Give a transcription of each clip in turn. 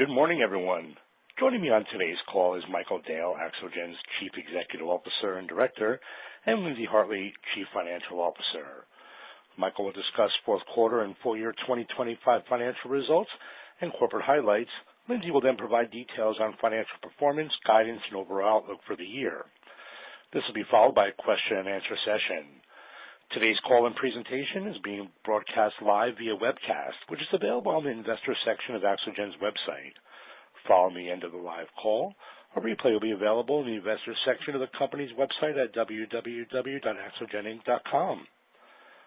Good morning, everyone. Joining me on today's call is Michael Dale, Axogen's Chief Executive Officer and Director, and Lindsay Hartley, Chief Financial Officer. Michael will discuss fourth quarter and full year 2025 financial results and corporate highlights. Lindsay will then provide details on financial performance, guidance, and overall outlook for the year. This will be followed by a question and answer session. Today's call and presentation is being broadcast live via webcast, which is available on the investor section of Axogen's website. Following the end of the live call, a replay will be available in the investor section of the company's website at www.axogeninc.com.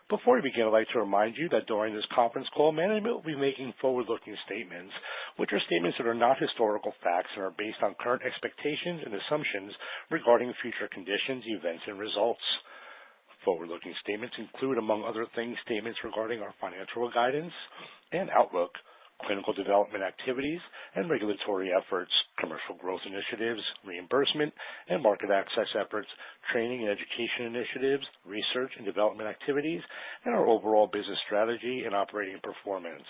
Before we begin, I'd like to remind you that during this conference call, management will be making forward-looking statements, which are statements that are not historical facts and are based on current expectations and assumptions regarding future conditions, events, and results. Forward-looking statements include, among other things, statements regarding our financial guidance and outlook, clinical development activities and regulatory efforts, commercial growth initiatives, reimbursement and market access efforts, training and education initiatives, research and development activities, and our overall business strategy and operating performance.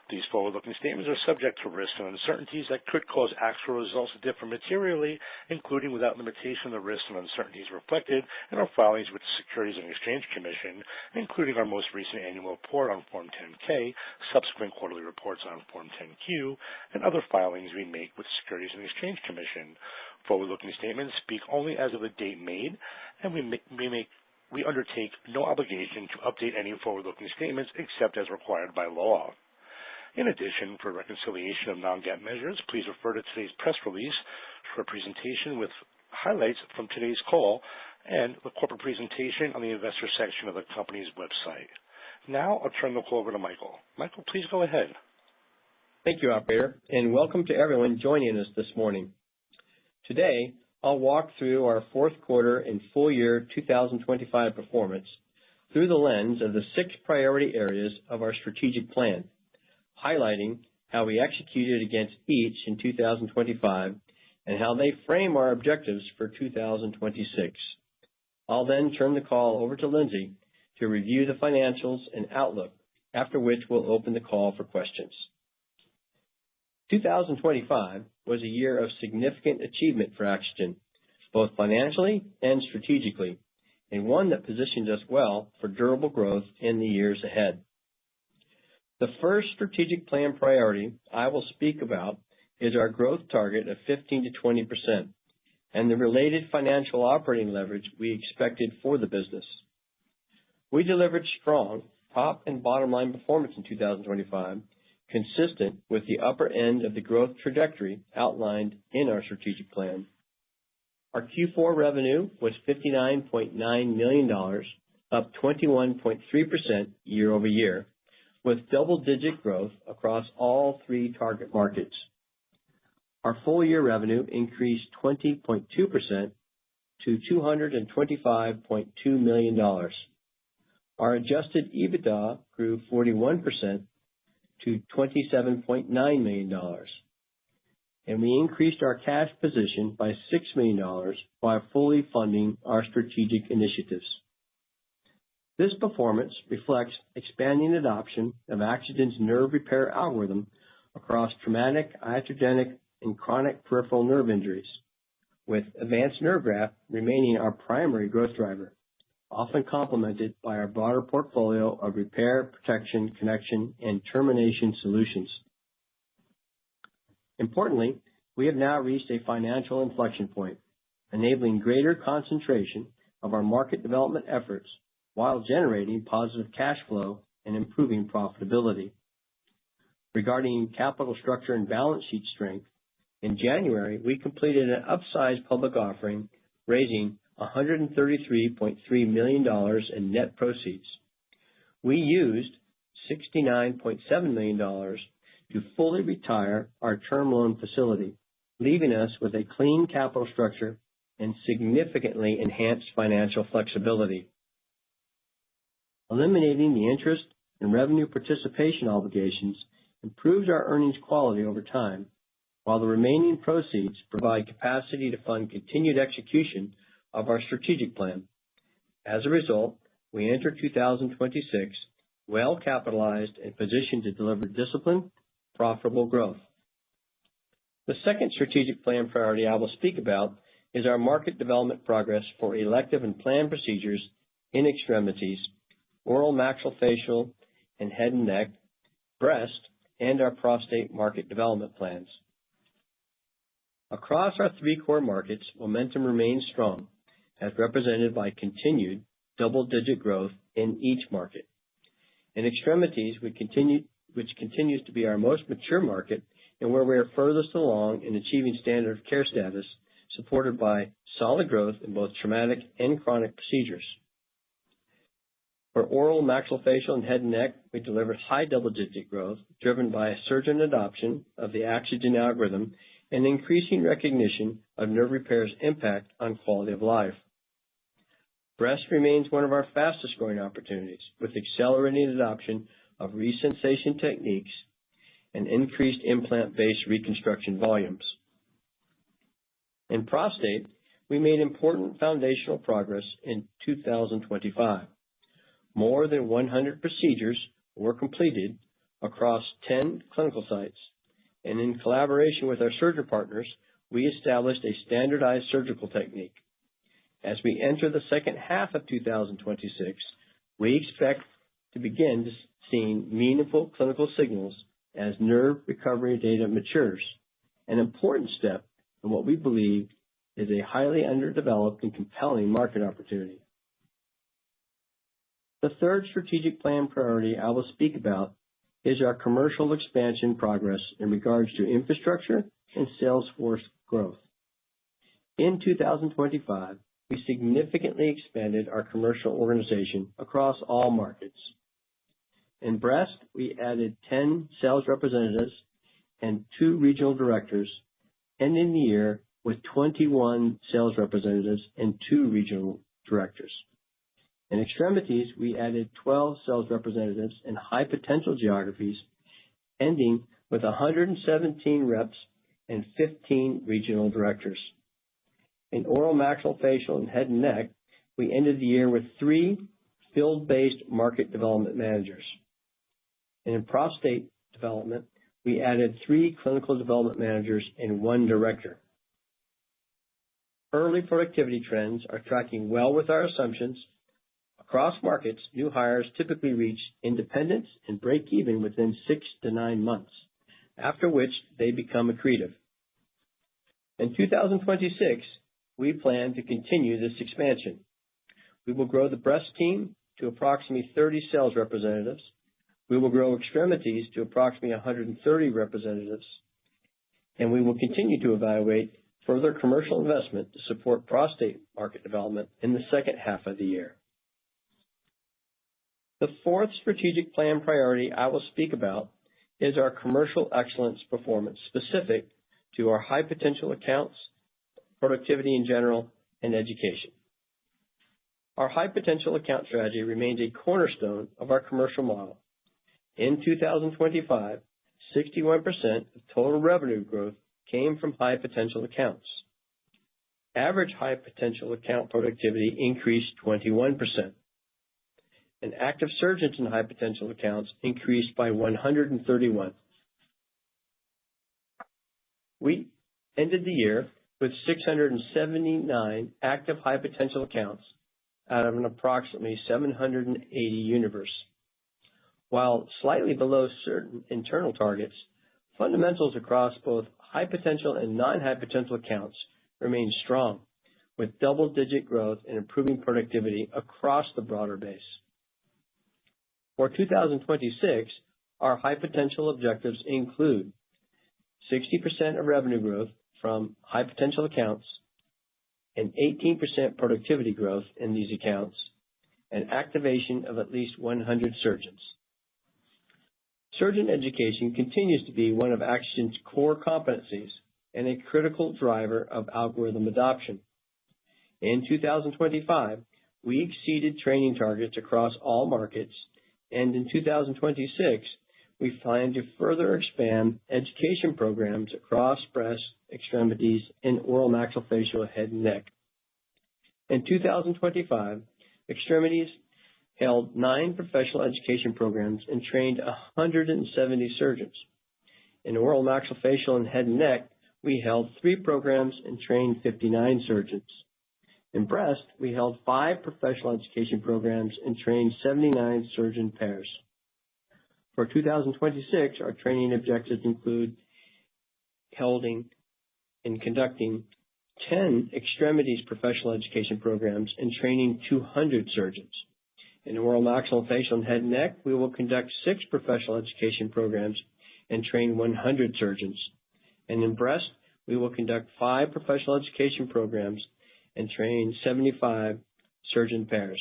These forward-looking statements are subject to risks and uncertainties that could cause actual results to differ materially, including without limitation the risks and uncertainties reflected in our filings with the Securities and Exchange Commission, including our most recent annual report on Form 10-K, subsequent quarterly reports on Form 10-Q, and other filings we make with the Securities and Exchange Commission. Forward-looking statements speak only as of the date made, and we undertake no obligation to update any forward-looking statements except as required by law. In addition, for reconciliation of non-GAAP measures, please refer to today's press release for a presentation with highlights from today's call and the corporate presentation on the investor section of the company's website. Now I'll turn the call over to Michael. Michael, please go ahead. Thank you, operator, and welcome to everyone joining us this morning. Today, I'll walk through our fourth quarter and full year 2025 performance through the lens of the 6 priority areas of our strategic plan, highlighting how we executed against each in 2025 and how they frame our objectives for 2026. I'll then turn the call over to Lindsay to review the financials and outlook, after which we'll open the call for questions. 2025 was a year of significant achievement for Axogen, both financially and strategically, and one that positions us well for durable growth in the years ahead. The first strategic plan priority I will speak about is our growth target of 15 to 20% and the related financial operating leverage we expected for the business. We delivered strong top and bottom line performance in 2025, consistent with the upper end of the growth trajectory outlined in our strategic plan. Our Q4 revenue was $59.9 million, up 21.3% year over year, with double-digit growth across all 3 target markets. Our full-year revenue increased 20.2% to $225.2 million. Our adjusted EBITDA grew 41% to $27.9 million, and we increased our cash position by $6 million while fully funding our strategic initiatives. This performance reflects expanding adoption of Axogen's nerve repair algorithm across traumatic, iatrogenic, and chronic peripheral nerve injuries, with advanced nerve graft remaining our primary growth driver, often complemented by our broader portfolio of repair, protection, connection, and termination solutions. Importantly, we have now reached a financial inflection point, enabling greater concentration of our market development efforts while generating positive cash flow and improving profitability. Regarding capital structure and balance sheet strength, in January, we completed an upsized public offering, raising $133.3 million in net proceeds. We used $69.7 million to fully retire our term loan facility, leaving us with a clean capital structure and significantly enhanced financial flexibility. Eliminating the interest and revenue participation obligations improves our earnings quality over time, while the remaining proceeds provide capacity to fund continued execution of our strategic plan. As a result, we enter 2026 well capitalized and positioned to deliver disciplined, profitable growth. The second strategic plan priority I will speak about is our market development progress for elective and planned procedures in extremities, oral maxillofacial and head and neck, breast, and our prostate market development plans. Across our three core markets, momentum remains strong, as represented by continued double-digit growth in each market. In extremities, which continues to be our most mature market and where we are furthest along in achieving standard of care status, supported by solid growth in both traumatic and chronic procedures. For oral maxillofacial and head and neck, we delivered high double-digit growth driven by surgeon adoption of the Axogen algorithm and increasing recognition of nerve repair's impact on quality of life. Breast remains one of our fastest growing opportunities, with accelerating adoption of resensation techniques and increased implant-based reconstruction volumes. In prostate, we made important foundational progress in 2025. More than 100 procedures were completed across 10 clinical sites, and in collaboration with our surgeon partners, we established a standardized surgical technique. As we enter the second half of 2026, we expect to begin seeing meaningful clinical signals as nerve recovery data matures, an important step in what we believe is a highly underdeveloped and compelling market opportunity. The third strategic plan priority I will speak about is our commercial expansion progress in regards to infrastructure and sales force growth. In 2025, we significantly expanded our commercial organization across all markets. In breast, we added 10 sales representatives and 2 regional directors, ending the year with 21 sales representatives and 2 regional directors. In extremities, we added 12 sales representatives in high potential geographies, ending with 117 reps and 15 regional directors. In oral maxillofacial and head and neck, we ended the year with 3 field-based market development managers. And in prostate development, we added 3 clinical development managers and 1 director. Early productivity trends are tracking well with our assumptions. Across markets, new hires typically reach independence and break even within 6 to 9 months, after which they become accretive. In 2026, we plan to continue this expansion. We will grow the breast team to approximately 30 sales representatives. We will grow extremities to approximately 130 representatives. And we will continue to evaluate further commercial investment to support prostate market development in the second half of the year. The fourth strategic plan priority I will speak about is our commercial excellence performance specific to our high potential accounts, productivity in general, and education. Our high potential account strategy remains a cornerstone of our commercial model. In 2025, 61% of total revenue growth came from high potential accounts. Average high potential account productivity increased 21%. And active surgeons in high potential accounts increased by 131. We ended the year with 679 active high potential accounts out of an approximately 780 universe. While slightly below certain internal targets, fundamentals across both high potential and non-high potential accounts remain strong, with double-digit growth and improving productivity across the broader base. For 2026, our high potential objectives include 60% of revenue growth from high potential accounts and 18% productivity growth in these accounts and activation of at least 100 surgeons. Surgeon education continues to be one of Axogen's core competencies and a critical driver of algorithm adoption. In 2025, we exceeded training targets across all markets, and in 2026, we plan to further expand education programs across breast, extremities, and oral maxillofacial head and neck. In 2025, extremities held 9 professional education programs and trained 170 surgeons. In oral maxillofacial and head and neck, we held 3 programs and trained 59 surgeons. In breast, we held 5 professional education programs and trained 79 surgeon pairs. For 2026, our training objectives include holding and conducting 10 extremities professional education programs and training 200 surgeons. In oral, maxillofacial, and head and neck, we will conduct 6 professional education programs and train 100 surgeons. And in breast, we will conduct 5 professional education programs and train 75 surgeon pairs.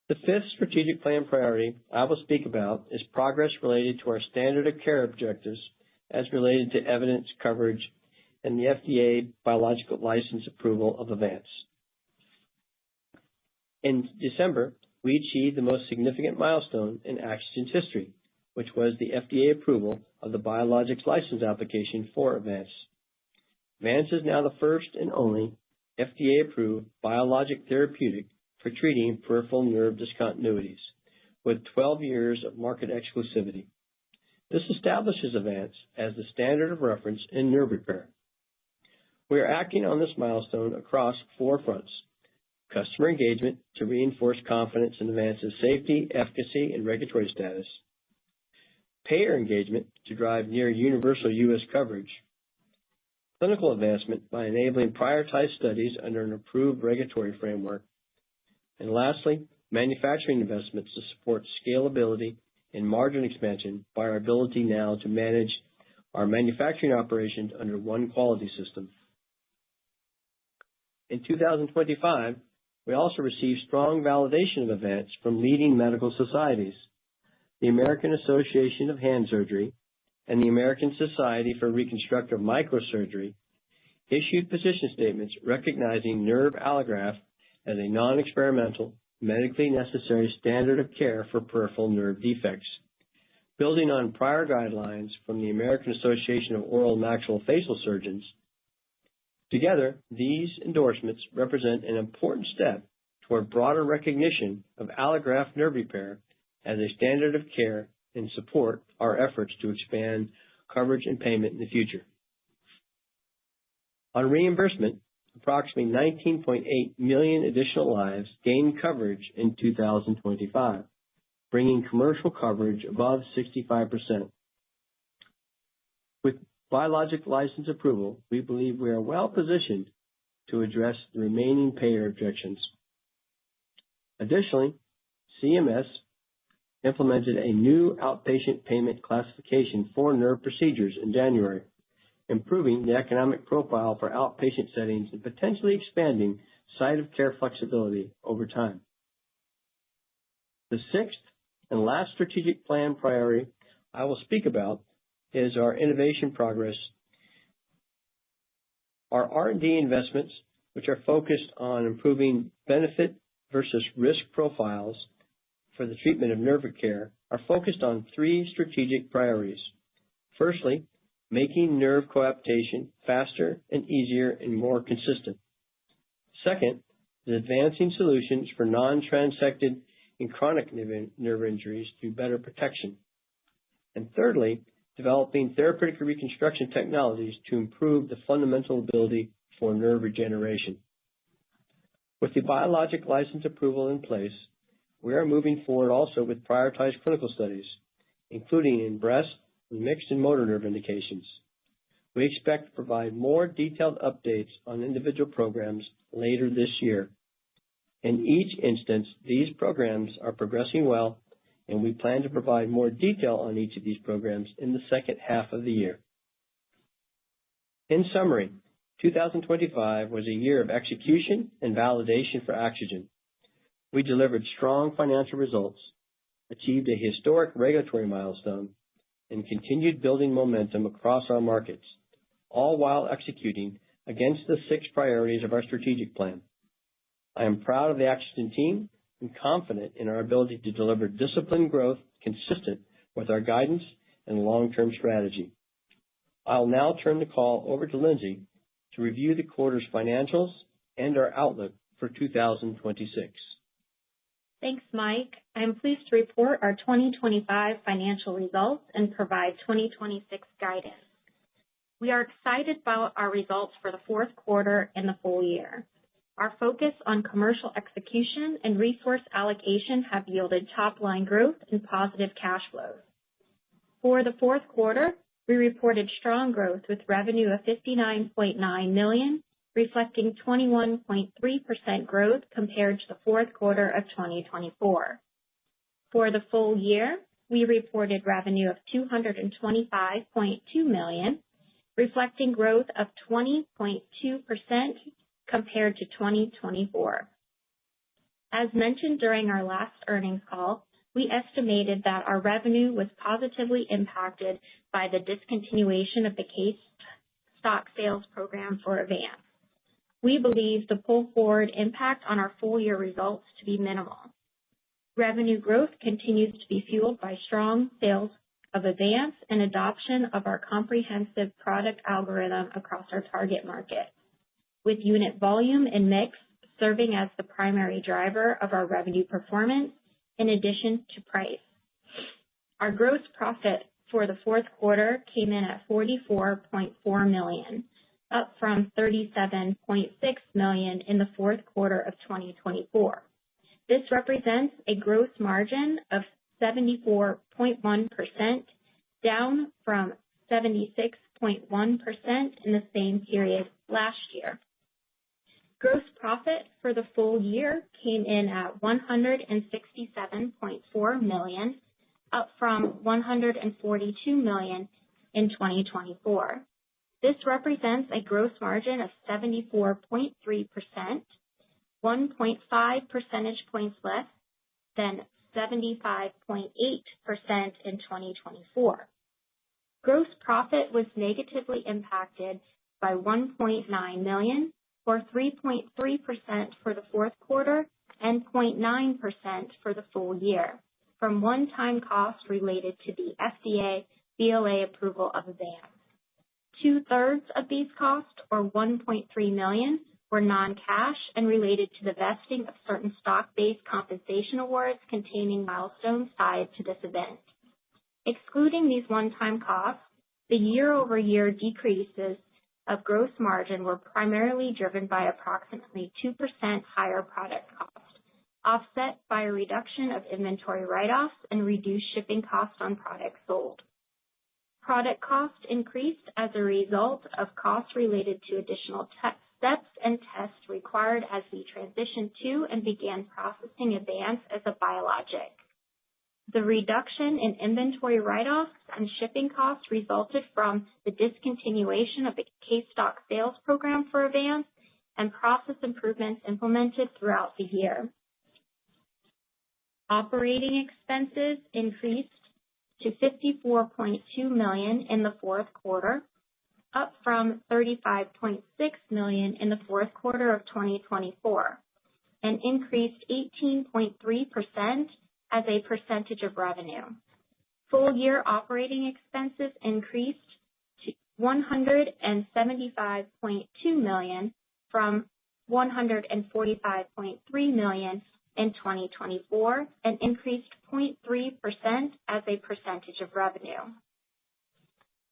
The 5th strategic plan priority I will speak about is progress related to our standard of care objectives as related to evidence coverage and the FDA biological license approval of Avance. In December, we achieved the most significant milestone in Axogen's history, which was the FDA approval of the biologics license application for Avance. Avance is now the first and only FDA-approved biologic therapeutic for treating peripheral nerve discontinuities, with 12 years of market exclusivity. This establishes Avance as the standard of reference in nerve repair. We are acting on this milestone across 4 fronts: customer engagement to reinforce confidence in Avance's safety, efficacy, and regulatory status; payer engagement to drive near universal U.S. coverage; clinical advancement by enabling prioritized studies under an approved regulatory framework; and lastly, manufacturing investments to support scalability and margin expansion by our ability now to manage our manufacturing operations under one quality system. In 2025, we also received strong validation of Avance from leading medical societies. The American Association of Hand Surgery and the American Society for Reconstructive Microsurgery issued position statements recognizing nerve allograft as a non-experimental, medically necessary standard of care for peripheral nerve defects. Building on prior guidelines from the American Association of Oral Maxillofacial Surgeons, together, these endorsements represent an important step toward broader recognition of allograft nerve repair as a standard of care and support our efforts to expand coverage and payment in the future. On reimbursement, approximately 19.8 million additional lives gained coverage in 2025, bringing commercial coverage above 65%. With biologic license approval, we believe we are well positioned to address the remaining payer objections. Additionally, CMS implemented a new outpatient payment classification for nerve procedures in January, improving the economic profile for outpatient settings and potentially expanding site of care flexibility over time. The 6th and last strategic plan priority I will speak about is our innovation progress. Our R&D investments, which are focused on improving benefit versus risk profiles for the treatment of nerve care, are focused on 3 strategic priorities. Firstly, making nerve coaptation faster and easier and more consistent. Second is advancing solutions for non-transected and chronic nerve injuries through better protection. And thirdly, developing therapeutic reconstruction technologies to improve the fundamental ability for nerve regeneration. With the biologic license approval in place, we are moving forward also with prioritized clinical studies, including in breast and mixed and motor nerve indications. We expect to provide more detailed updates on individual programs later this year. In each instance, these programs are progressing well, and we plan to provide more detail on each of these programs in the second half of the year. In summary, 2025 was a year of execution and validation for Axogen. We delivered strong financial results, achieved a historic regulatory milestone, and continued building momentum across our markets, all while executing against the 6 priorities of our strategic plan. I am proud of the Axogen team and confident in our ability to deliver disciplined growth consistent with our guidance and long-term strategy. I'll now turn the call over to Lindsay to review the quarter's financials and our outlook for 2026. Thanks, Mike. I'm pleased to report our 2025 financial results and provide 2026 guidance. We are excited about our results for the fourth quarter and the full year. Our focus on commercial execution and resource allocation have yielded top-line growth and positive cash flows. For the fourth quarter, we reported strong growth with revenue of $59.9 million, reflecting 21.3% growth compared to the fourth quarter of 2024. For the full year, we reported revenue of $225.2 million, reflecting growth of 20.2% compared to 2024. As mentioned during our last earnings call, we estimated that our revenue was positively impacted by the discontinuation of the case stock sales program for Avance. We believe the pull forward impact on our full year results to be minimal. Revenue growth continues to be fueled by strong sales of Avance and adoption of our comprehensive product algorithm across our target market, with unit volume and mix serving as the primary driver of our revenue performance in addition to price. Our gross profit for the fourth quarter came in at $44.4 million, up from $37.6 million in the fourth quarter of 2024. This represents a gross margin of 74.1%, down from 76.1% in the same period last year. Gross profit for the full year came in at $167.4 million, up from $142 million in 2024. This represents a gross margin of 74.3%, 1.5 percentage points less than 75.8% in 2024. Gross profit was negatively impacted by $1.9 million, or 3.3% for the fourth quarter and 0.9% for the full year, from one-time costs related to the FDA BLA approval of Avance. 2/3 of these costs, or $1.3 million, were non-cash and related to the vesting of certain stock-based compensation awards containing milestones tied to this event. Excluding these one-time costs, the year-over-year decreases of gross margin were primarily driven by approximately 2% higher product cost, offset by a reduction of inventory write-offs and reduced shipping costs on products sold. Product cost increased as a result of costs related to additional steps and tests required as we transitioned to and began processing Avance as a biologic. The reduction in inventory write-offs and shipping costs resulted from the discontinuation of the case stock sales program for Avance and process improvements implemented throughout the year. Operating expenses increased to $54.2 million in the fourth quarter, up from $35.6 million in the fourth quarter of 2024, and increased 18.3% as a percentage of revenue. Full year operating expenses increased to $175.2 million from $145.3 million in 2024 and increased 0.3% as a percentage of revenue.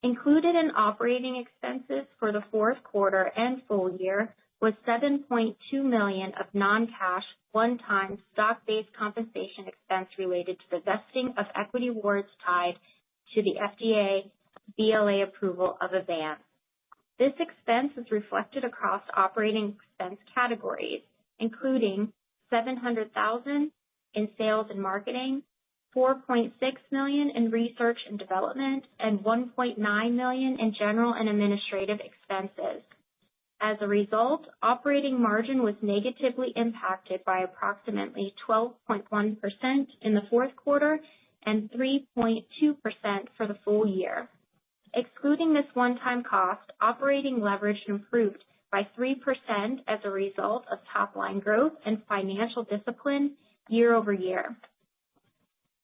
Included in operating expenses for the fourth quarter and full year was $7.2 million of non-cash one-time stock-based compensation expense related to the vesting of equity awards tied to the FDA BLA approval of Avance. This expense is reflected across operating expense categories, including $700,000 in sales and marketing, $4.6 million in research and development, and $1.9 million in general and administrative expenses. As a result, operating margin was negatively impacted by approximately 12.1% in the fourth quarter and 3.2% for the full year. Excluding this one-time cost, operating leverage improved by 3% as a result of top-line growth and financial discipline year over year.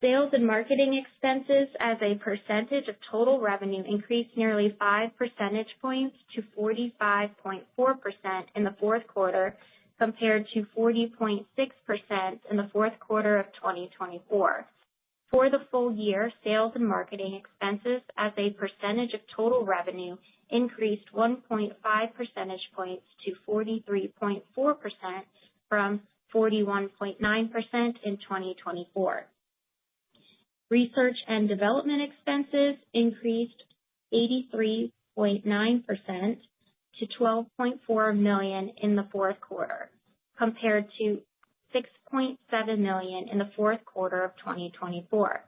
Sales and marketing expenses as a percentage of total revenue increased nearly 5 percentage points to 45.4% in the fourth quarter compared to 40.6% in the fourth quarter of 2024. For the full year, sales and marketing expenses as a percentage of total revenue increased 1.5 percentage points to 43.4% from 41.9% in 2024. Research and development expenses increased 83.9% to $12.4 million in the fourth quarter, compared to $6.7 million in the fourth quarter of 2024,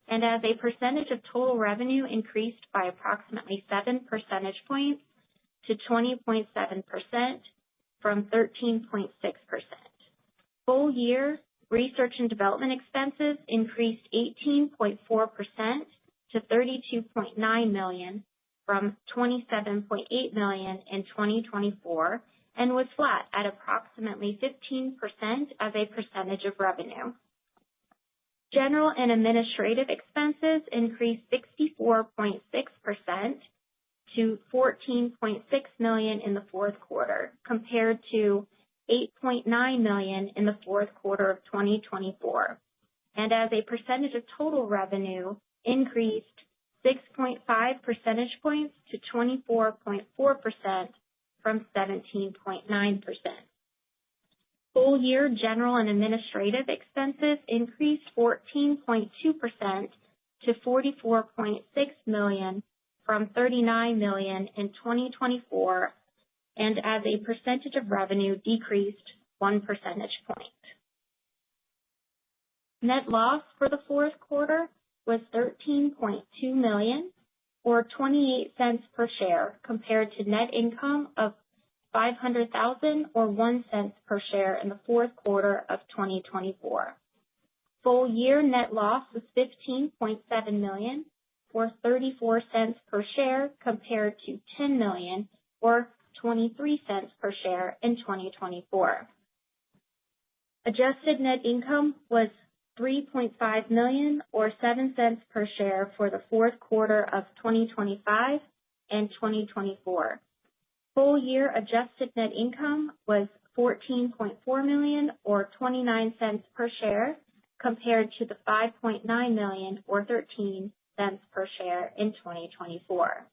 and as a percentage of total revenue increased by approximately 7 percentage points to 20.7% from 13.6%. Full year research and development expenses increased 18.4% to $32.9 million from $27.8 million in 2024 and was flat at approximately 15% as a percentage of revenue. General and administrative expenses increased 64.6% to $14.6 million in the fourth quarter, compared to $8.9 million in the fourth quarter of 2024, and as a percentage of total revenue increased 6.5 percentage points to 24.4% from 17.9%. Full year general and administrative expenses increased 14.2% to $44.6 million from $39 million in 2024, and as a percentage of revenue decreased 1 percentage point. Net loss for the fourth quarter was $13.2 million, or 28 cents per share, compared to net income of $500,000 or 1 cent per share in the fourth quarter of 2024. Full year net loss was $15.7 million, or 34 cents per share, compared to $10 million or 23 cents per share in 2024. Adjusted net income was $3.5 million or 7 cents per share for the fourth quarter of 2025 and 2024. Full year adjusted net income was $14.4 million or 29 cents per share, compared to the $5.9 million or 13 cents per share in 2024.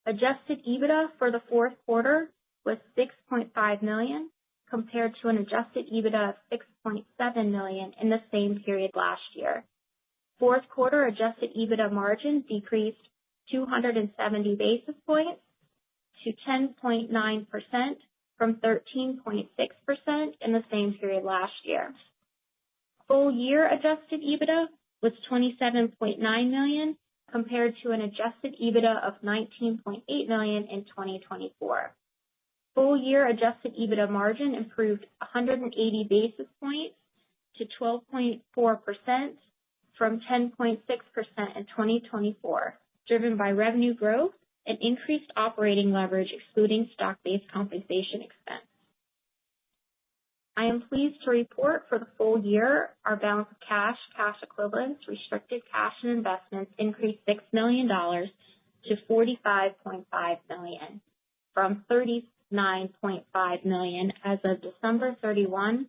Adjusted EBITDA for the fourth quarter was $6.5 million, compared to an adjusted EBITDA of $6.7 million in the same period last year. Fourth quarter adjusted EBITDA margin decreased 270 basis points to 10.9% from 13.6% in the same period last year. Full year adjusted EBITDA was $27.9 million, compared to an adjusted EBITDA of $19.8 million in 2024. Full year adjusted EBITDA margin improved 180 basis points to 12.4% from 10.6% in 2024, driven by revenue growth and increased operating leverage excluding stock-based compensation expense. I am pleased to report for the full year, our balance of cash equivalents, restricted cash, and investments increased $6 million to $45.5 million from $39.5 million as of December 31,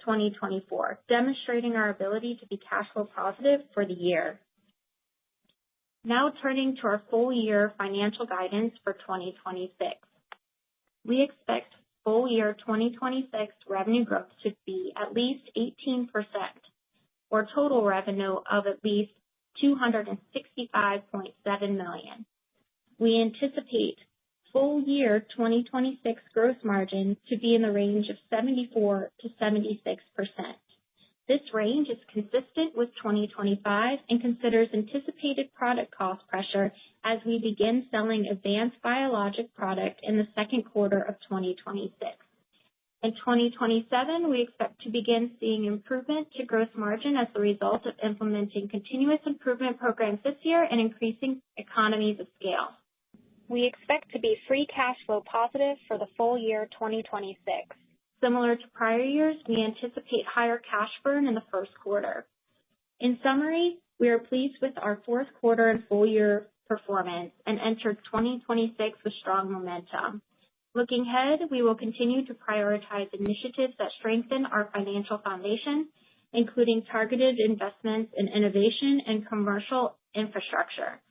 2024, demonstrating our ability to be cash flow positive for the year. Now turning to our full year financial guidance for 2026. We expect full year 2026 revenue growth to be at least 18%, or total revenue of at least $265.7 million. We anticipate full year 2026 gross margin to be in the range of 74 to 76%. This range is consistent with 2025 and considers anticipated product cost pressure as we begin selling advanced biologic product in the second quarter of 2026. In 2027, we expect to begin seeing improvement to gross margin as a result of implementing continuous improvement programs this year and increasing economies of scale. We expect to be free cash flow positive for the full year 2026. Similar to prior years, we anticipate higher cash burn in the first quarter. In summary, we are pleased with our fourth quarter and full year performance and entered 2026 with strong momentum. Looking ahead, we will continue to prioritize initiatives that strengthen our financial foundation, including targeted investments in innovation and commercial infrastructure.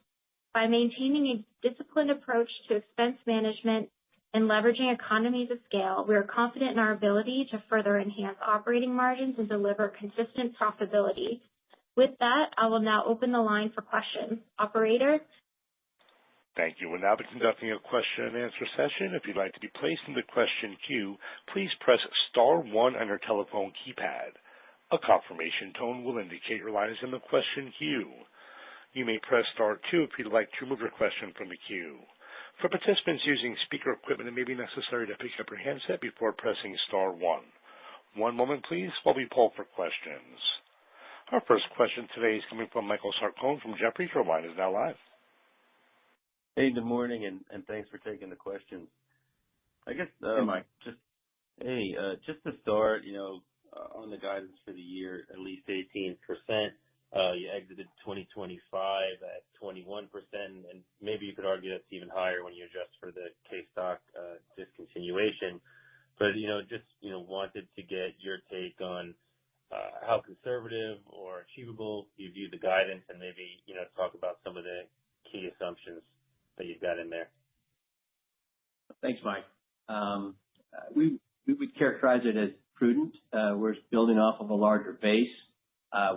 By maintaining a disciplined approach to expense management and leveraging economies of scale, we are confident in our ability to further enhance operating margins and deliver consistent profitability. With that, I will now open the line for questions. Operator? Thank you. We'll now be conducting a question and answer session. If you'd like to be placed in the question queue, please press star one on your telephone keypad. A confirmation tone will indicate your line is in the question queue. You may press star two if you'd like to remove your question from the queue. For participants using speaker equipment, it may be necessary to pick up your handset before pressing star one. One moment, please, while we poll for questions. Our first question today is coming from Michael Sarcone from Jefferies. Your line is now live. Hey, good morning, and thanks for taking the questions. I guess, Hey, Mike. Just to start, on the guidance for the year, at least 18%. You exited 2025 at 21%, and maybe you could argue that's even higher when you adjust for the K-Stock discontinuation. But, wanted to get your take on how conservative or achievable you view the guidance, and maybe, talk about some of the key assumptions that you've got in there. Thanks, Mike. We would characterize it as prudent. We're building off of a larger base.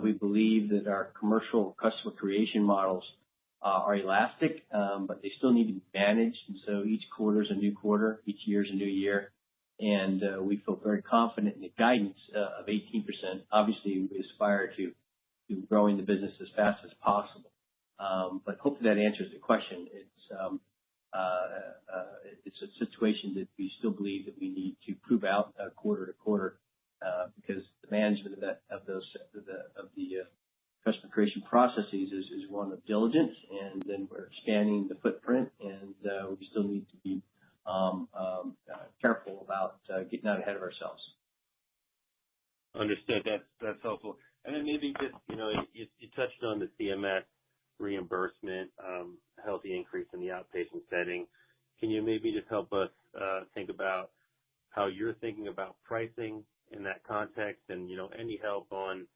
We believe that our commercial customer creation models are elastic, but they still need to be managed. And so each quarter is a new quarter, each year is a new year. And we feel very confident in the guidance of 18%. Obviously, we aspire to growing the business as fast as possible. But hopefully that answers the question. It's a situation that we still believe that we need to prove out quarter to quarter, because the management of the customer creation processes is one of diligence, and then we're expanding the footprint, and we still need to be careful about getting out ahead of ourselves. Understood. That's helpful. And then maybe just, you touched on the CMS reimbursement, healthy increase in the outpatient setting. Can you maybe just help us think about how you're thinking about pricing in that context, and, any help on,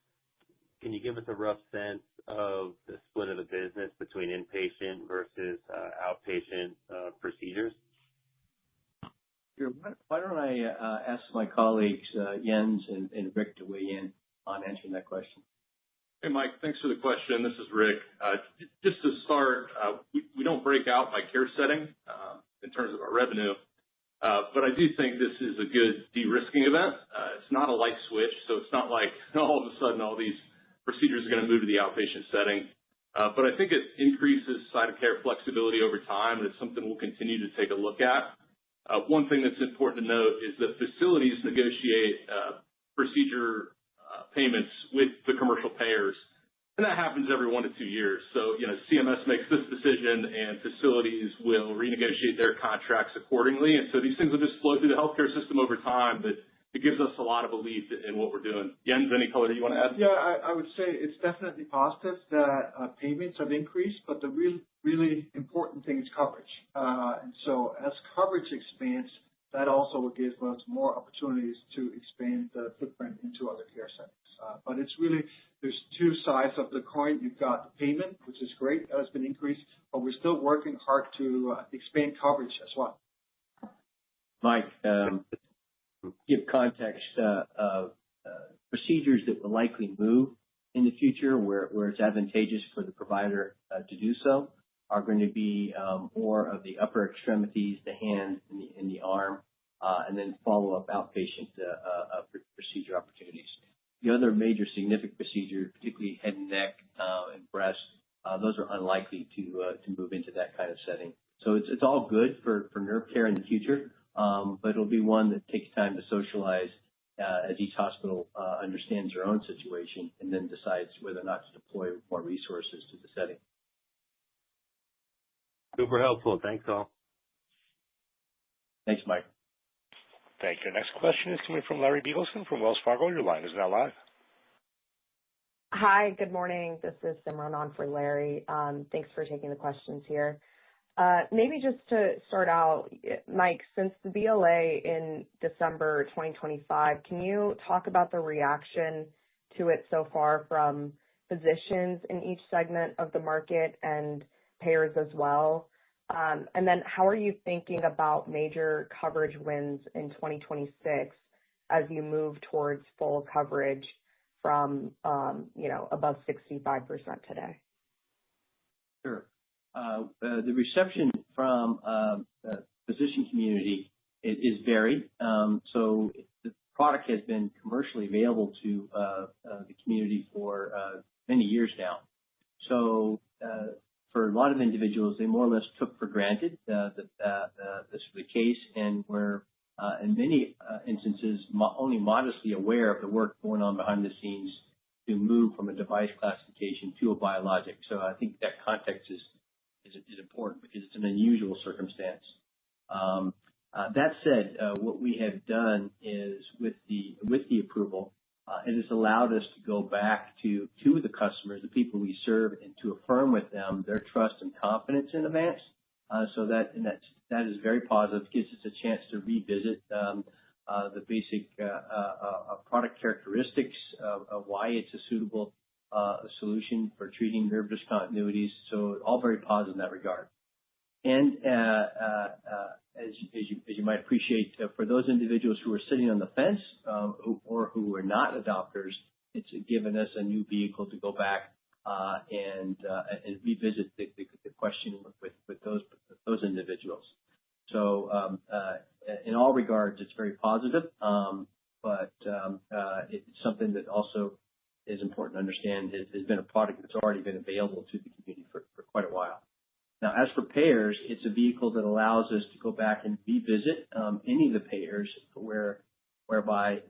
can you give us a rough sense of the split of the business between inpatient versus outpatient procedures? Sure. Why don't I ask my colleagues, Jens and Rick, to weigh in on answering that question? Hey, Mike, thanks for the question. This is Rick. Just to start, we don't break out by care setting in terms of our revenue, but I do think this is a good de-risking event. It's not a light switch, so it's not like all of a sudden all these procedures are going to move to the outpatient setting. But I think it increases site of care flexibility over time, and it's something we'll continue to take a look at. One thing that's important to note is that facilities negotiate procedure payments with the commercial payers, and that happens every 1 to 2 years. So, CMS makes this decision, and facilities will renegotiate their contracts accordingly. And so these things will just flow through the healthcare system over time, but it gives us a lot of belief in what we're doing. Jens, any color you want to add? Yeah, I would say it's definitely positive that payments have increased, but the really important thing is coverage. And so as coverage expands, that also will give us more opportunities to expand the footprint into other care settings. But it's really, there's two sides of the coin. You've got the payment, which is great, that has been increased, but we're still working hard to expand coverage as well. Mike, give context of procedures that will likely move in the future where it's advantageous for the provider to do so are going to be more of the upper extremities, the hand and the arm, and then follow-up outpatient procedure opportunities. The other major significant procedure, particularly head and neck and breast, those are unlikely to move into that kind of setting. So it's all good for nerve care in the future, but it'll be one that takes time to socialize as each hospital understands their own situation and then decides whether or not to deploy more resources to the setting. Super helpful. Thanks, all. Thanks, Mike. Thank you. Next question is coming from Larry Biegelsen from Wells Fargo. Your line is now live. Hi, good morning. This is Simran on for Larry. Thanks for taking the questions here. Maybe just to start out, Mike, since the BLA in December 2025, can you talk about the reaction to it so far from physicians in each segment of the market and payers as well? And then how are you thinking about major coverage wins in 2026 as you move towards full coverage from, above 65% today? Sure. The reception from the physician community is varied. So the product has been commercially available to the community for many years now. So for a lot of individuals, they more or less took for granted that this was the case, and were in many instances only modestly aware of the work going on behind the scenes to move from a device classification to a biologic. So I think that context is important because it's an unusual circumstance. That said, what we have done is with the approval, it has allowed us to go back to the customers, the people we serve, and to affirm with them their trust and confidence in Avance. So that is very positive. Gives us a chance to revisit the basic product characteristics of why it's a suitable solution for treating nerve discontinuities. So all very positive in that regard. And as you might appreciate, for those individuals who are sitting on the fence or who are not adopters, it's given us a new vehicle to go back and revisit the question with those individuals. So in all regards, it's very positive, but it's something that also is important to understand. Has been a product that's already been available to the community for quite a while. Now, as for payers, it's a vehicle that allows us to go back and revisit any of the payers whereby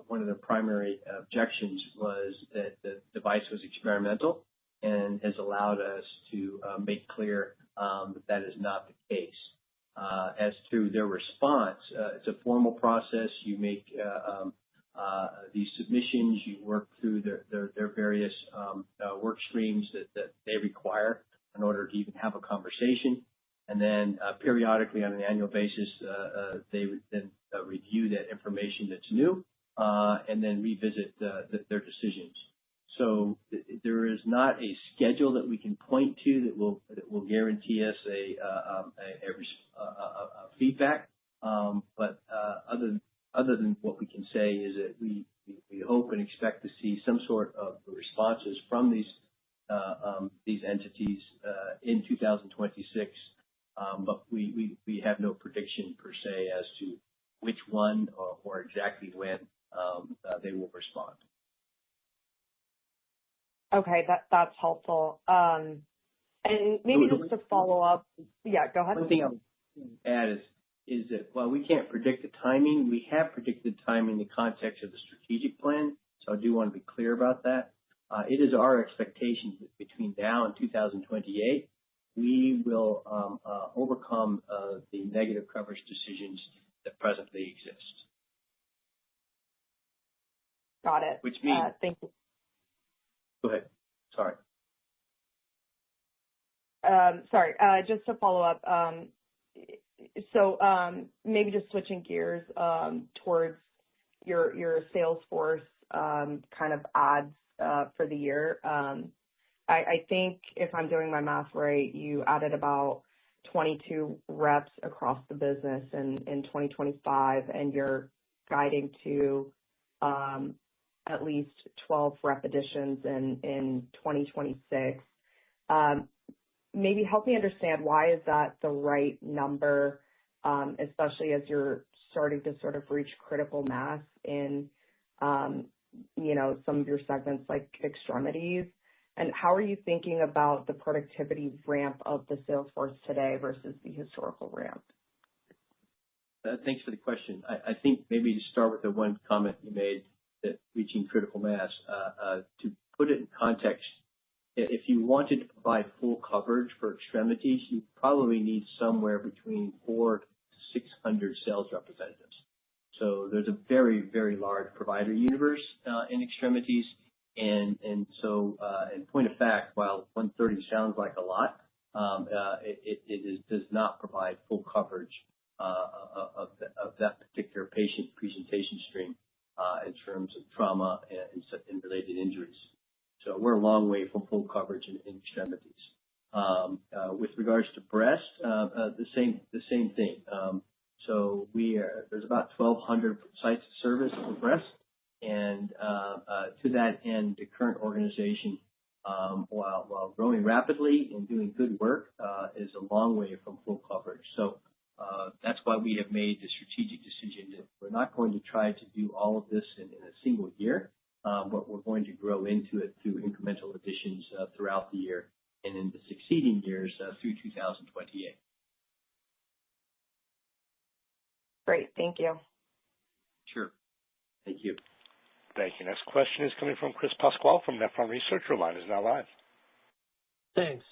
one of their primary objections was that the device was experimental, and has allowed us to make clear that is not the case. As to their response, it's a formal process. You make these submissions, you work through their various work streams that they require in order to even have a conversation. And then periodically on an annual basis, they would then review that information that's new and then revisit their decisions. So there is not a schedule that we can point to that will guarantee us a feedback. But other than what we can say is that we hope and expect to see some sort of responses from these entities in 2026, but we have no prediction per se as to which one or exactly when they will respond. Okay, that's helpful. And maybe just to follow up, yeah, go ahead. One thing I would add is that while we can't predict the timing, we have predicted timing in the context of the strategic plan. So I do want to be clear about that. It is our expectation that between now and 2028, we will overcome the negative coverage decisions that presently exist. Got it. Which means... thank you. Go ahead. Sorry. Just to follow up, so maybe just switching gears towards your sales force kind of adds for the year. I think if I'm doing my math right, you added about 22 reps across the business in 2025, and you're guiding to at least 12 rep additions in 2026. Maybe help me understand, why is that the right number, especially as you're starting to sort of reach critical mass in some of your segments like extremities? And how are you thinking about the productivity ramp of the sales force today versus the historical ramp? Thanks for the question. I think maybe to start with the one comment you made, that reaching critical mass, to put it in context, if you wanted to provide full coverage for extremities, you probably need somewhere between 400 to 600 sales representatives. So there's a very, very large provider universe in extremities. And so, in point of fact, while 130 sounds like a lot, it does not provide full coverage of that particular patient presentation stream in terms of trauma and long way from full coverage in extremities. With regards to breast, the same thing. So there's about 1,200 sites of service for breast, and to that end, the current organization, while growing rapidly and doing good work, is a long way from full coverage. So that's why we have made the strategic decision that we're not going to try to do all of this in a single year, but we're going to grow into it through incremental additions throughout the year and in the succeeding years through 2028. Great. Thank you. Sure. Thank you. Thank you. Next question is coming from Chris Pasquale from Nephron Research. Your line is now live. Thanks.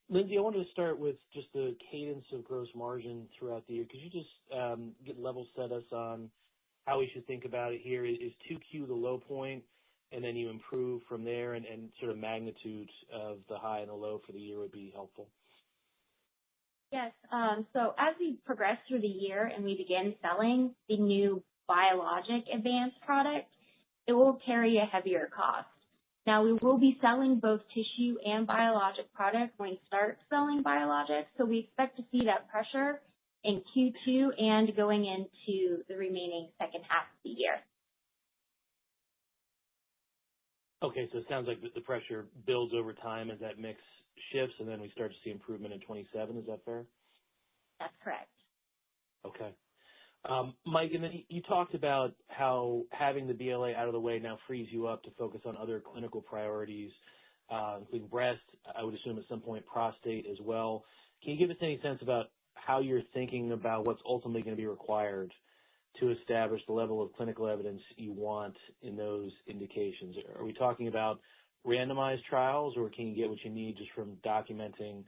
Lindsay, I wanted to start with just the cadence of gross margin throughout the year. Could you just level set us on how we should think about it here? Is 2Q the low point, and then you improve from there, and sort of magnitude of the high and the low for the year would be helpful. Yes. So as we progress through the year and we begin selling the new biologic advanced product, it will carry a heavier cost. Now, we will be selling both tissue and biologic products when we start selling biologics, so we expect to see that pressure in Q2 and going into the remaining second half of the year. Okay, so it sounds like the pressure builds over time as that mix shifts, and then we start to see improvement in 27. Is that fair? That's correct. Okay. Mike, and then you talked about how having the BLA out of the way now frees you up to focus on other clinical priorities, including breast, I would assume at some point prostate as well. Can you give us any sense about how you're thinking about what's ultimately going to be required to establish the level of clinical evidence you want in those indications? Are we talking about randomized trials, or can you get what you need just from documenting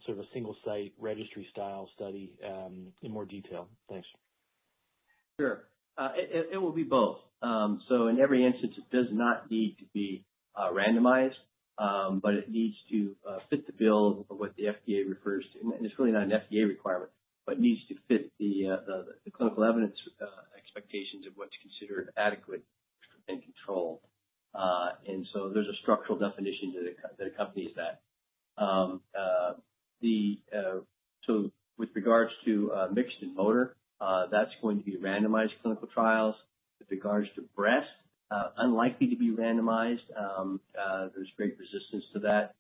sort of a single-site registry-style study in more detail? Thanks. Sure. It will be both. So in every instance, it does not need to be randomized, but it needs to fit the bill of what the FDA refers to. And it's really not an FDA requirement, but needs to fit the clinical evidence expectations of what's considered adequate and controlled. And so there's a structural definition that accompanies that. So with regards to mixed and motor, that's going to be randomized clinical trials. With regards to breast, unlikely to be randomized. There's great resistance to that,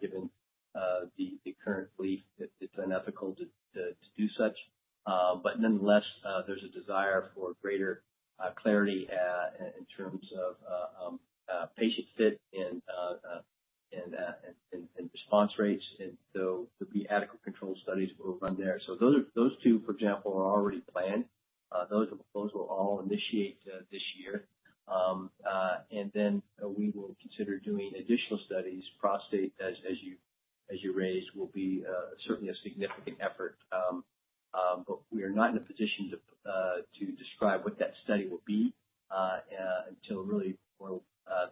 given the current belief that it's unethical to do such. But nonetheless, there's a desire for greater clarity in terms of patient fit and response rates, and so there'll be adequate control studies that will run there. So those two, for example, are already planned. Those will all initiate this year, and then we will consider doing additional studies. Prostate, as you raised, will be certainly a significant effort, but we are not in a position to describe what that study will be until really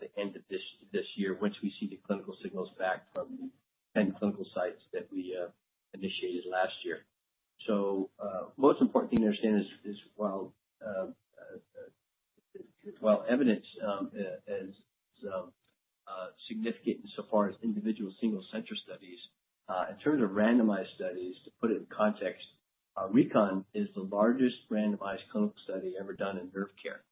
the end of this year, once we see the clinical signals back from the 10 clinical sites that we initiated last year. So most important thing to understand is while evidence is significant insofar as individual single center studies, in terms of randomized studies, to put it in context, RECON is the largest randomized clinical study ever done in nerve care.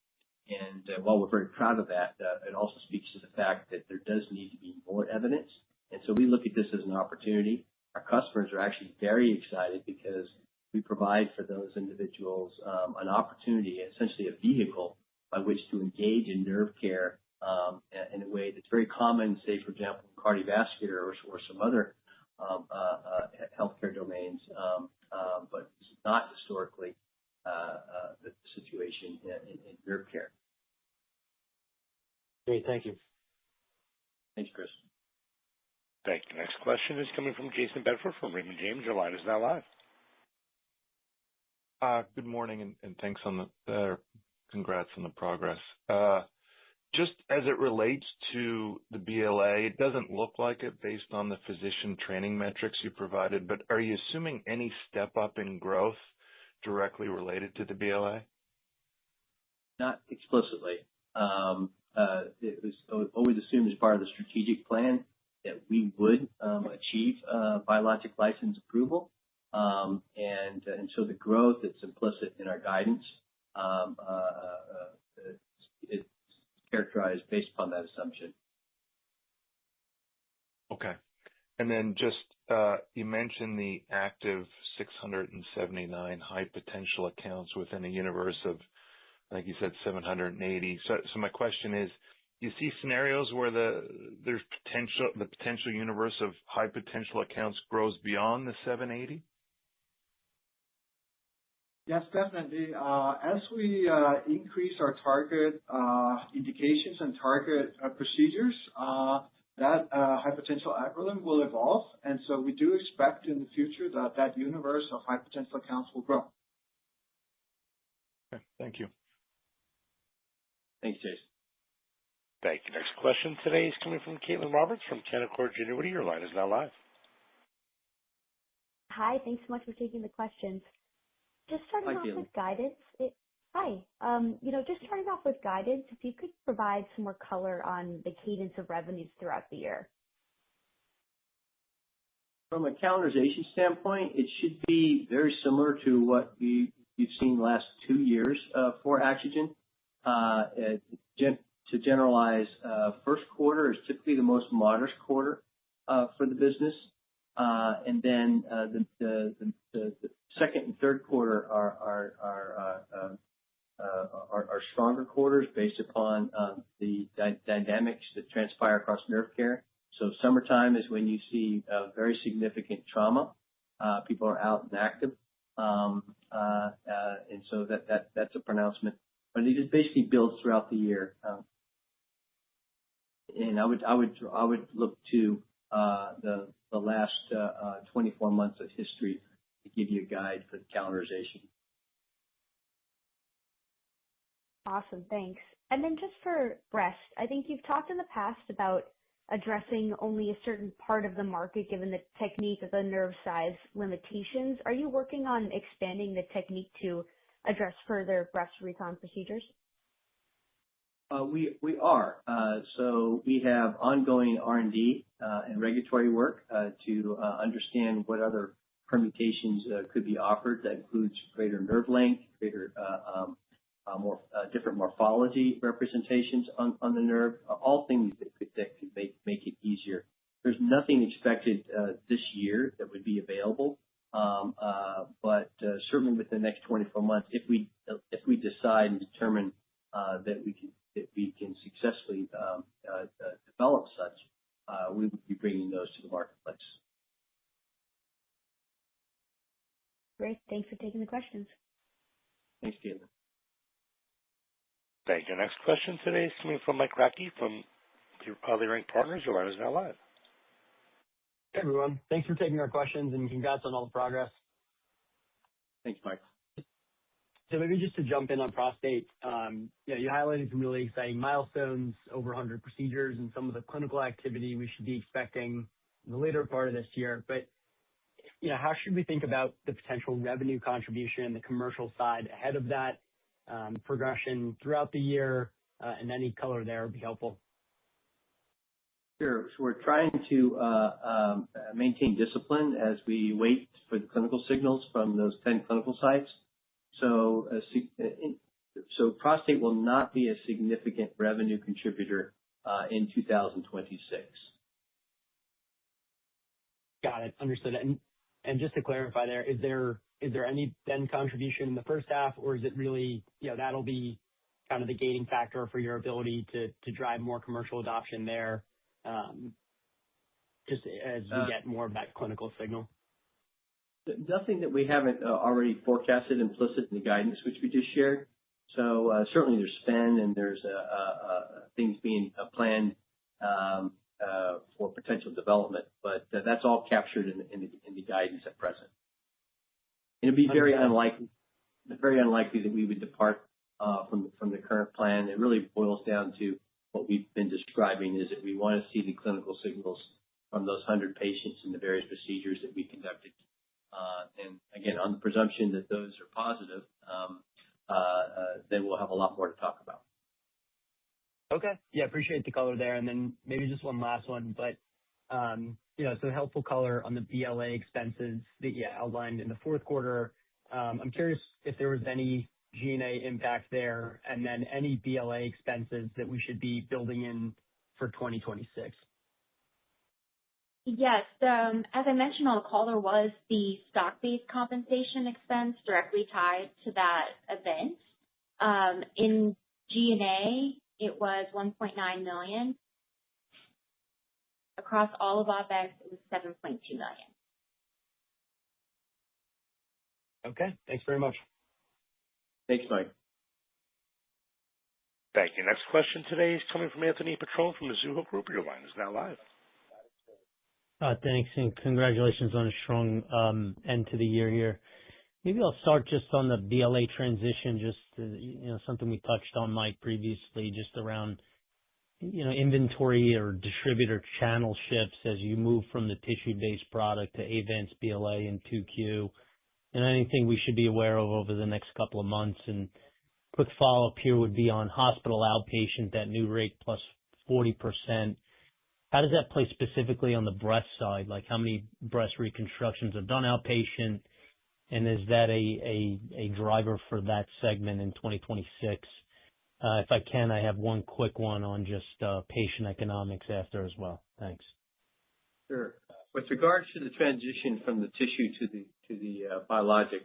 And while we're very proud of that, it also speaks to the fact that there does need to be more evidence. And so we look at this as an opportunity. Our customers are actually very excited because we provide for those individuals an opportunity, essentially a vehicle by which to engage in nerve care in a way that's very common, say, for example, in cardiovascular or some other healthcare domains, but it's not historically the situation in nerve care. Great, thank you. Thanks, Chris. Thank you. Next question is coming from Jason Bedford from Raymond James. Your line is now live. Good morning, and thanks on congrats on the progress. Just as it relates to the BLA, it doesn't look like it based on the physician training metrics you provided, but are you assuming any step up in growth directly related to the BLA? Not explicitly. it was always assumed as part of the strategic plan that we would achieve biologic license approval. And so the growth that's implicit in our guidance is characterized based upon that assumption. Okay. And then just, you mentioned the active 679 high potential accounts within a universe of, I think you said 780. So my question is, you see scenarios where the potential universe of high potential accounts grows beyond the 780? Yes, definitely. As we increase our target indications and target procedures, that high potential algorithm will evolve, and so we do expect in the future that universe of high potential accounts will grow. Okay, thank you. Thanks, Jason. Thank you. Next question today is coming from Caitlin Roberts from Canaccord Genuity. Your line is now live. Hi, thanks so much for taking the questions. Just starting off with guidance. Just starting off with guidance, if you could provide some more color on the cadence of revenues throughout the year. From a calendarization standpoint, it should be very similar to what you've seen the last 2 years for Axogen. To generalize, first quarter is typically the most modest quarter for the business, and then the second and third quarter are stronger quarters based upon the dynamics that transpire across nerve care. So summertime is when you see very significant trauma. People are out and active, and so that's a pronouncement. But it just basically builds throughout the year. And I would look to the last 24 months of history to give you a guide for the calendarization. Awesome, thanks. And then just for breast, I think you've talked in the past about addressing only a certain part of the market given the technique of the nerve size limitations. Are you working on expanding the technique to address further breast recon procedures? We are. So we have ongoing R&D and regulatory work to understand what other permutations could be offered. That includes greater nerve length, greater more different morphology representations on the nerve, all things that could make it easier. There's nothing expected this year that would be available, but certainly within the next 24 months, if we decide and determine that we can successfully develop such, we will be bringing those to the marketplace. Great. Thanks for taking the questions. Thanks, Caitlin. Thank you. Next question today is coming from Mike Kratky from Leerink Partners. Your line is now live. Hey, everyone. Thanks for taking our questions, and congrats on all the progress. Thanks, Mike. So maybe just to jump in on prostate, you highlighted some really exciting milestones, over 100 procedures, and some of the clinical activity we should be expecting in the later part of this year. But how should we think about the potential revenue contribution, the commercial side ahead of that progression throughout the year, and any color there would be helpful. Sure. So we're trying to maintain discipline as we wait for the clinical signals from those 10 clinical sites. So prostate will not be a significant revenue contributor in 2026. Got it. Understood. And just to clarify there, is there any then contribution in the first half, or is it really, that'll be kind of the gating factor for your ability to drive more commercial adoption there, just as we get more of that clinical signal? Nothing that we haven't already forecasted implicit in the guidance which we just shared. So certainly there's spend and there's things being planned for potential development, but that's all captured in the guidance at present. It'd be very unlikely that we would depart from the current plan. It really boils down to what we've been describing, is that we want to see the clinical signals from those 100 patients and the various procedures that we conducted. And again, on the presumption that those are positive, then we'll have a lot more to talk about. Okay. Yeah, appreciate the color there. And then maybe just one last one, but, so helpful color on the BLA expenses that you outlined in the fourth quarter. I'm curious if there was any G&A impact there, and then any BLA expenses that we should be building in for 2026. Yes. As I mentioned on the call, there was the stock-based compensation expense directly tied to that event. In G&A, it was $1.9 million. Across all of OpEx, it was $7.2 million. Okay. Thanks very much. Thanks, Mike. Thank you. Next question today is coming from Anthony Petrone from the Mizuho Group. Your line is now live. Thanks, and congratulations on a strong end to the year here. Maybe I'll start just on the BLA transition, just something we touched on, Mike, previously, just around inventory or distributor channel shifts as you move from the tissue-based product to Avance BLA in 2Q, and anything we should be aware of over the next couple of months. And quick follow-up here would be on hospital outpatient, that new rate plus 40%. How does that play specifically on the breast side? Like, how many breast reconstructions are done outpatient, and is that a driver for that segment in 2026? If I can, I have one quick one on just patient economics after as well. Thanks. Sure. With regards to the transition from the tissue to the biologic,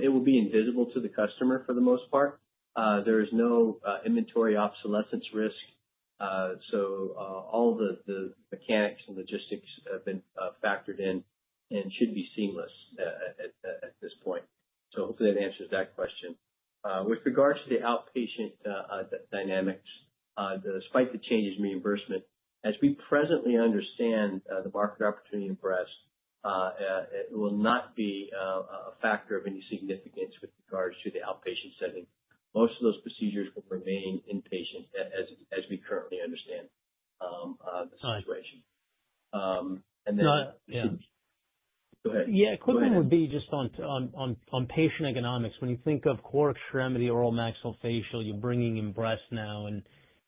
it will be invisible to the customer for the most part. There is no inventory obsolescence risk. So all the mechanics and logistics have been factored in and should be seamless at this point. So hopefully that answers that question. With regards to the outpatient dynamics, despite the changes in reimbursement, as we presently understand the market opportunity in breast, it will not be a factor of any significance with regards to the outpatient setting. Most of those procedures will remain inpatient as we currently understand the situation. And then go ahead. Yeah, quick one would be just on patient economics. When you think of core extremity, oral maxillofacial, you're bringing in breast now, and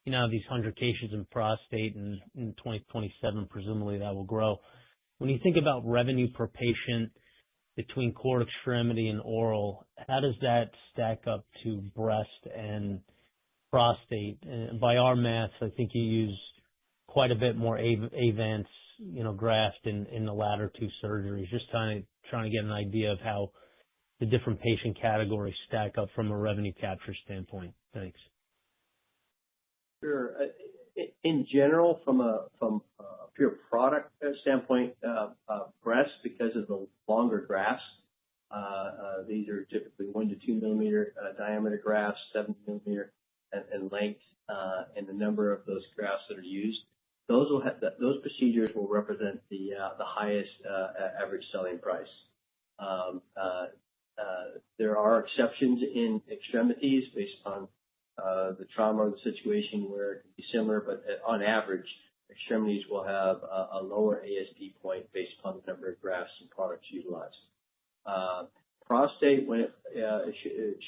you now have these 100 cases in prostate, and in 2027, presumably that will grow. When you think about revenue per patient between core extremity and oral, how does that stack up to breast and prostate? And by our math, I think you use quite a bit more Avance, graft in the latter two surgeries. Just trying to get an idea of how the different patient categories stack up from a revenue capture standpoint. Thanks. Sure. In general, from a pure product standpoint, breast, because of the longer grafts, these are typically 1 to 2 millimeter diameter grafts, 7 millimeter in length, and the number of those grafts that are used. Those procedures will represent the highest average selling price. There are exceptions in extremities based on the trauma or the situation where it can be similar, but on average, extremities will have a lower ASP point based upon the number of grafts and products utilized. Prostate, when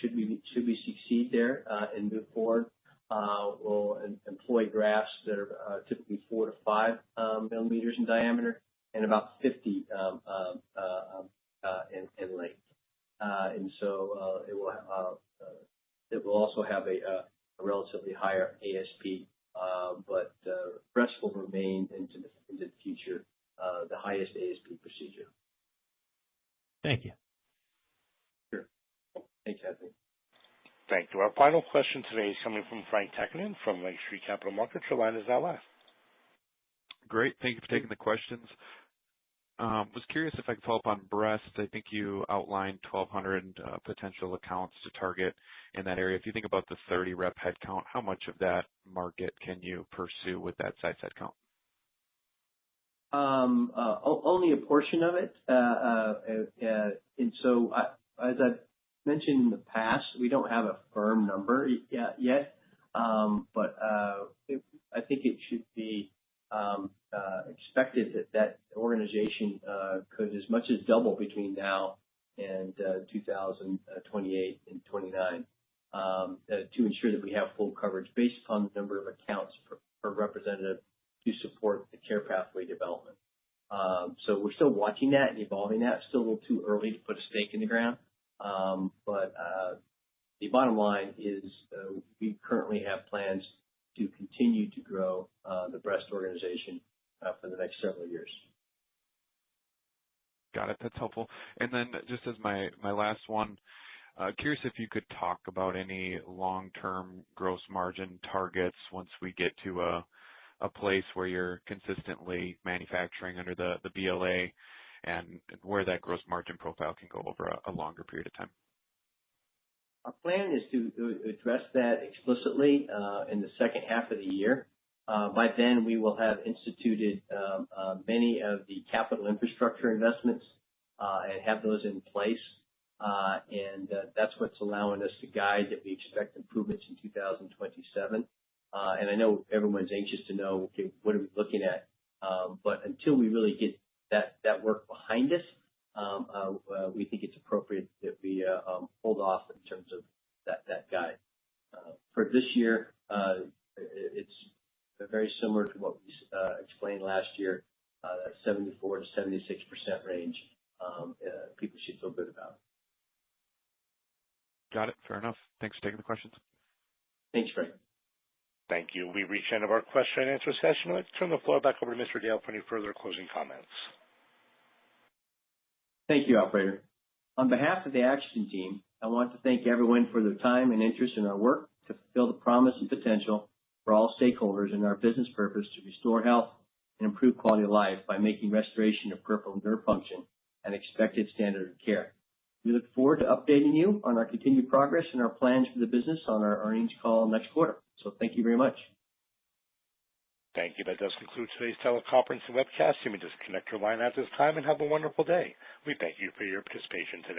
should we succeed there and move forward, will employ grafts that are typically 4 to 5 millimeters in diameter and about 50 in length. And so it will also have a relatively higher ASP, but breast will remain into the future the highest ASP procedure. Thank you. Sure. Thanks, Anthony. Thank you. Our final question today is coming from Frank Takkinen from Lake Street Capital Markets. Your line is now live. Great. Thank you for taking the questions. Was curious if I could follow up on breast. I think you outlined 1,200 potential accounts to target in that area. If you think about the 30 rep headcount, how much of that market can you pursue with that size headcount? Only a portion of it. And so, as I've mentioned in the past, we don't have a firm number yet, but I think it should be expected that organization could as much as double between now and 2028 and 29. to ensure that we have full coverage based upon the number of accounts per representative to support the care pathway development. So we're still watching that and evolving that. Still a little too early to put a stake in the ground. But the bottom line is we currently have plans to continue to grow the breast organization for the next several years. Got it. That's helpful. And then just as my last one, curious if you could talk about any long-term gross margin targets once we get to a place where you're consistently manufacturing under the BLA and where that gross margin profile can go over a longer period of time. Our plan is to address that explicitly in the second half of the year. By then, we will have instituted many of the capital infrastructure investments and have those in place. And that's what's allowing us to guide that we expect improvements in 2027. And I know everyone's anxious to know, okay, what are we looking at? But until we really get that work behind us, we think it's appropriate that we hold off in terms of that guide. For this year, it's very similar to what we explained last year, that 74 to 76% range. People should feel good about. Got it. Fair enough. Thanks for taking the questions. Thanks, Frank. Thank you. We've reached the end of our question and answer session. Let's turn the floor back over to Mr. Dale for any further closing comments. Thank you, operator. On behalf of the Axogen team, I want to thank everyone for their time and interest in our work to fulfill the promise and potential for all stakeholders in our business purpose to restore health and improve quality of life by making restoration of peripheral nerve function an expected standard of care. We look forward to updating you on our continued progress and our plans for the business on our earnings call next quarter. So thank you very much. Thank you. That does conclude today's teleconference and webcast. You may disconnect your line at this time and have a wonderful day. We thank you for your participation today.